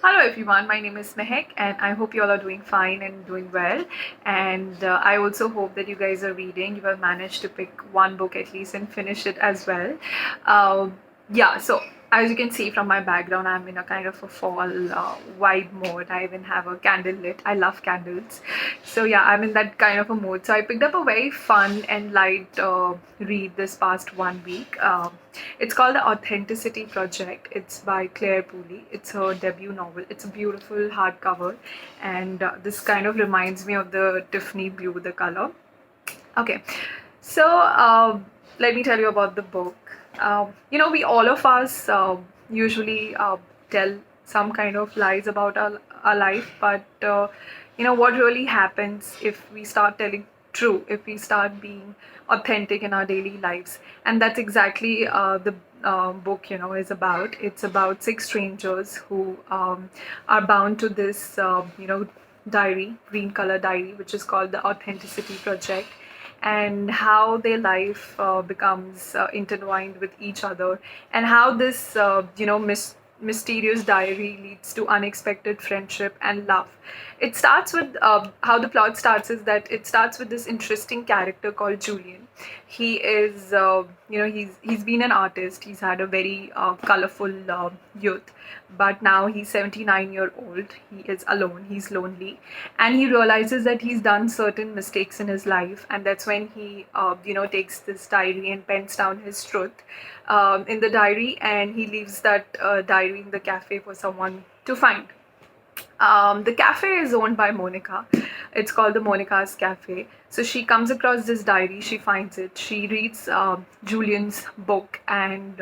Hello everyone, my name is Mehek and I hope you all are doing fine and doing well. And I also hope that you guys are reading. You have managed to pick one book at least and finish it as well. Uh, so as you can see from my background, I'm in a kind of a fall vibe mode. I even have a candle lit. I love candles. So yeah, I'm in that kind of a mood. So I picked up a very fun and light read this past 1 week. It's called The Authenticity Project. It's by Claire Pooley. It's her debut novel. It's a beautiful hardcover, and this kind of reminds me of the Tiffany blue, the color. Okay, so let me tell you about the book. We all of us usually tell some kind of lies about our life, but what really happens if we start telling true, if we start being authentic in our daily lives? And that's exactly the book, is about. It's about six strangers who are bound to this, diary, green color diary, which is called the Authenticity Project, and how their life becomes intertwined with each other, and how this mysterious diary leads to unexpected friendship and love. It starts with how the plot starts is that it starts with this interesting character called Julian. He is he's been an artist. He's had a very colorful youth, but now he's 79-year-old. He is alone, he's lonely, and he realizes that he's done certain mistakes in his life, and that's when he takes this diary and pens down his truth in the diary, and he leaves that diary in the cafe for someone to find. The cafe is owned by Monica. It's called the Monica's Cafe. So she comes across this diary, she finds it, she reads Julian's book, and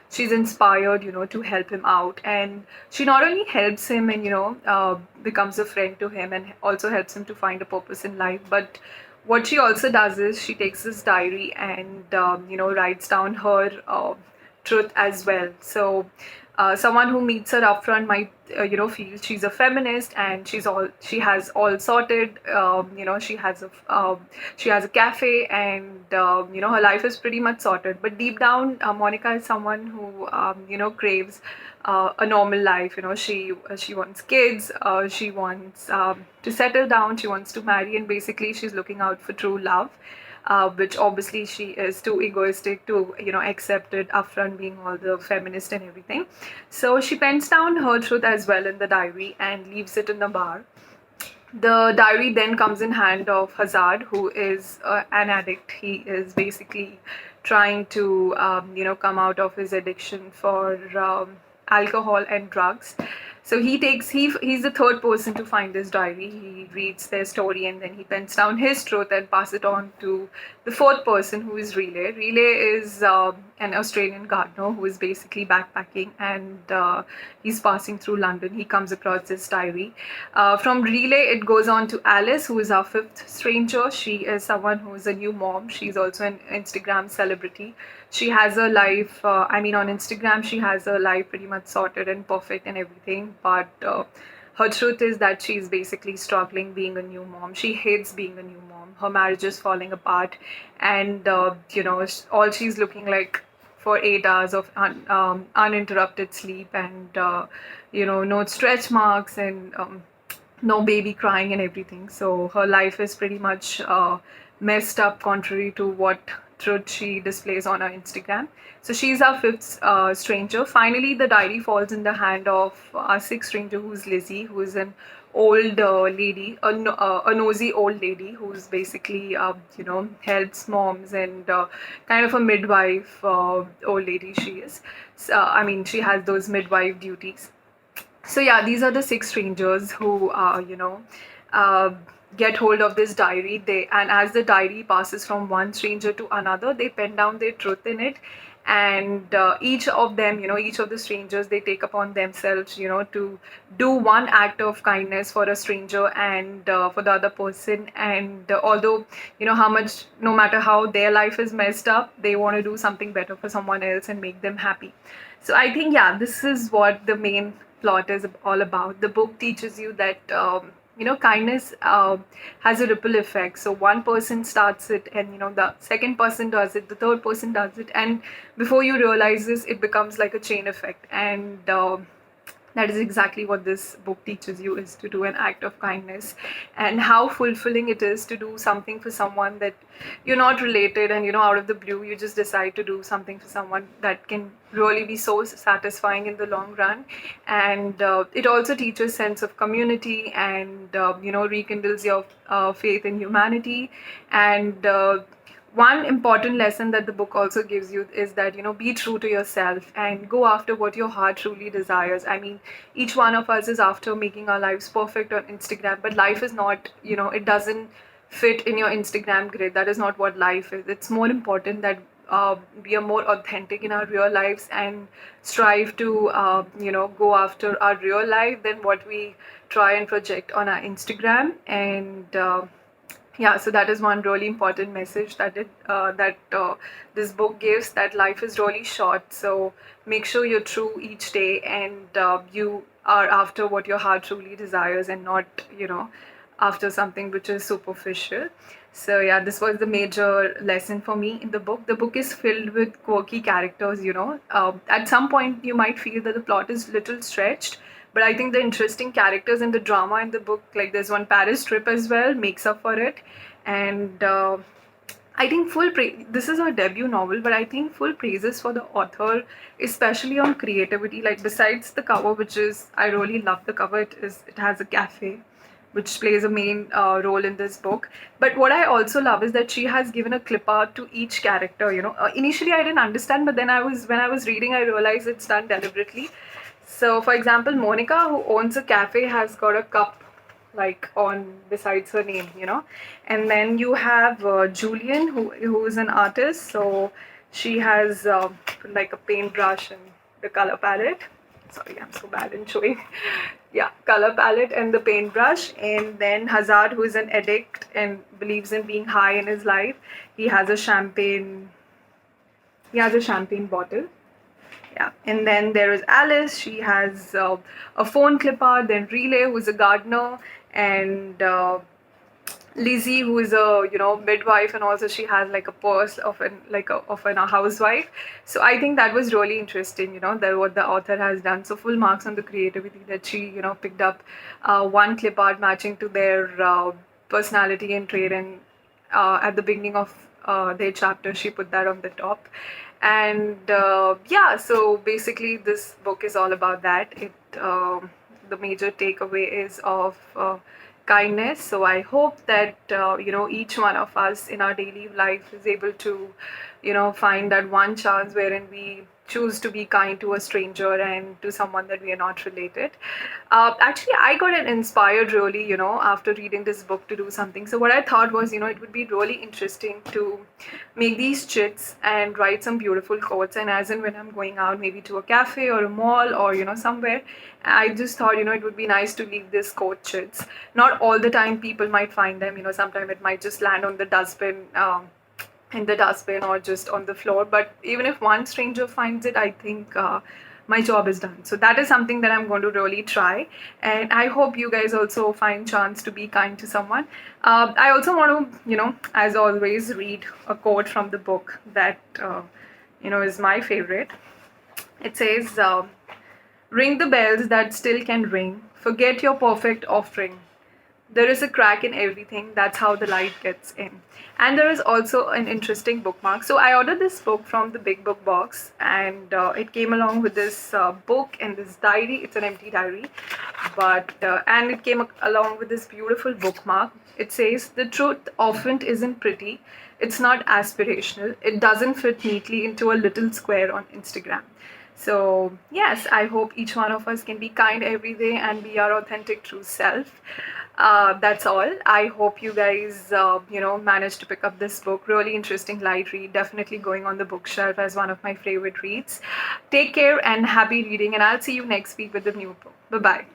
she's inspired, to help him out. And she not only helps him and, becomes a friend to him and also helps him to find a purpose in life, but what she also does is she takes this diary and, writes down her truth as well. So someone who meets her upfront might feel she's a feminist and she has all sorted. She has a cafe, and her life is pretty much sorted, but deep down Monica is someone who craves a normal life. She wants kids, she wants to settle down, she wants to marry, and basically she's looking out for true love, which obviously she is too egoistic to accept it upfront, being all the feminist and everything. So she pens down her truth as well in the diary and leaves it in the bar. The diary then comes in hand of Hazard, who is an addict. He is basically trying to come out of his addiction for alcohol and drugs. So he's the third person to find this diary. He reads their story and then he pens down his truth and pass it on to the fourth person, who is Relay. Relay is an Australian gardener who is basically backpacking, and he's passing through London. He comes across this diary. From Relay, it goes on to Alice, who is our fifth stranger. She is someone who is a new mom. She's also an Instagram celebrity. She has her life, on Instagram, she has her life pretty much sorted and perfect and everything. But her truth is that she's basically struggling being a new mom. She hates being a new mom. Her marriage is falling apart, and all she's looking like for 8 hours of uninterrupted sleep, and no stretch marks, and no baby crying and everything. So her life is pretty much messed up, contrary to what truth she displays on her Instagram. So she's our fifth stranger. Finally, the diary falls in the hand of our sixth stranger, who's Lizzie, who is an old lady, a nosy old lady who's basically, helps moms, and kind of a midwife old lady she is. So, she has those midwife duties. So yeah, these are the six strangers who uh, get hold of this diary. And as the diary passes from one stranger to another, they pen down their truth in it, and each of them, each of the strangers, they take upon themselves, to do one act of kindness for a stranger and for the other person. And although how much, no matter how their life is messed up, they want to do something better for someone else and make them happy. So I think, yeah, this is what the main plot is all about. The book teaches you that kindness has a ripple effect. So one person starts it, and the second person does it, the third person does it, and before you realize this, it becomes like a chain effect. And That is exactly what this book teaches you, is to do an act of kindness, and how fulfilling it is to do something for someone that you're not related, and out of the blue you just decide to do something for someone that can really be so satisfying in the long run. And it also teaches sense of community, and rekindles your faith in humanity. And one important lesson that the book also gives you is that be true to yourself and go after what your heart truly desires. I mean, each one of us is after making our lives perfect on Instagram, but life is not, it doesn't fit in your Instagram grid. That is not what life is. It's more important that we are more authentic in our real lives and strive to go after our real life than what we try and project on our Instagram. And yeah, so that is one really important message that this book gives, that life is really short. So make sure you're true each day, and you are after what your heart truly desires, and not after something which is superficial. So yeah, this was the major lesson for me in the book. The book is filled with quirky characters. At some point you might feel that the plot is little stretched, but I think the interesting characters and the drama in the book, like there's one Paris trip as well, makes up for it. And I think this is her debut novel, but I think full praises for the author, especially on creativity. Like besides the cover, which is, I really love the cover. It has a cafe, which plays a main role in this book. But what I also love is that she has given a clip art to each character. Initially I didn't understand, but then when I was reading, I realized it's done deliberately. So, for example, Monica, who owns a cafe, has got a cup like on besides her name, and then you have Julian, who is an artist. So she has like a paintbrush and the color palette. Sorry, I'm so bad in showing. Yeah, color palette and the paintbrush. And then Hazard, who is an addict and believes in being high in his life. He has a champagne. He has a champagne bottle. Yeah, and then there is Alice. She has a phone clipper. Then Relay, who is a gardener, and Lizzie, who is a midwife, and also she has like a purse of a housewife. So I think that was really interesting. That what the author has done. So full marks on the creativity that she picked up one clip art matching to their personality and trait, and at the beginning of their chapter she put that on the top. And yeah, so basically this book is all about that. The major takeaway is of kindness. So I hope that each one of us in our daily life is able to find that one chance wherein we choose to be kind to a stranger and to someone that we are not related. Actually, I got inspired really, after reading this book, to do something. So what I thought was, it would be really interesting to make these chits and write some beautiful quotes. And as in when I'm going out, maybe to a cafe or a mall or somewhere, I just thought it would be nice to leave this quote chits. Not all the time people might find them. Sometimes it might just land on the dustbin. In the dustbin or just on the floor, but even if one stranger finds it, I think my job is done. So that is something that I'm going to really try, and I hope you guys also find chance to be kind to someone. I also want to as always, read a quote from the book that is my favorite. It says, ring the bells that still can ring, forget your perfect offering. There is a crack in everything. That's how the light gets in. And there is also an interesting bookmark. So I ordered this book from the Big Book Box, and it came along with this book and this diary. It's an empty diary, but and it came along with this beautiful bookmark. It says, the truth often isn't pretty. It's not aspirational. It doesn't fit neatly into a little square on Instagram. So yes, I hope each one of us can be kind every day and be our authentic true self. That's all. I hope you guys managed to pick up this book. Really interesting light read, definitely going on the bookshelf as one of my favorite reads. Take care and happy reading, and I'll see you next week with the new book. Bye bye.